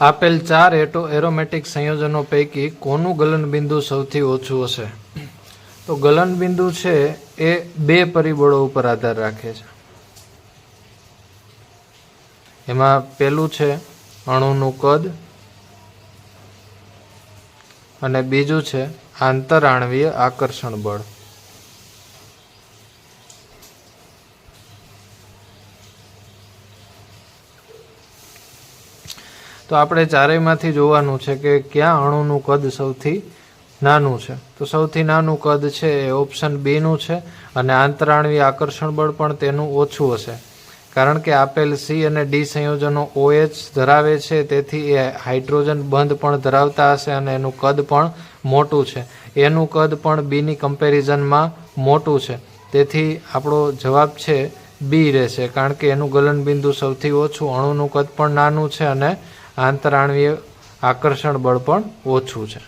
આપેલ 4 એરોમેટિક સંયોજનો પૈકી કોનું ગલનબિંદુ સૌથી ઓછું હશે? તો ગલનબિંદુ છે એ 2 પરિબળો ઉપર આધાર રાખે છે. એમાં પહેલું છે અણુનું કદ અને બીજું છે આંતરઆણવીય આકર્ષણ બળ. તો આપણે ચારેયમાંથી જોવાનું છે કે ક્યાં અણુનું કદ સૌથી નાનું છે. તો સૌથી નાનું કદ છે એ ઓપ્શન બી નું છે અને આંતરઆણવીય આકર્ષણ બળ પણ તેનું ઓછું હશે, કારણ કે આપેલ સી અને ડી સંયોજનો OH ધરાવે છે, તેથી એ હાઇડ્રોજન બંધ પણ ધરાવતા હશે અને એનું કદ પણ મોટું છે. એનું કદ પણ બીની કમ્પેરિઝનમાં મોટું છે, તેથી આપણો જવાબ છે બી રહેશે, કારણ કે એનું ગલનબિંદુ સૌથી ઓછું, અણુનું કદ પણ નાનું છે અને આંતરઆણવીય આકર્ષણ બળ પણ ઓછું છે.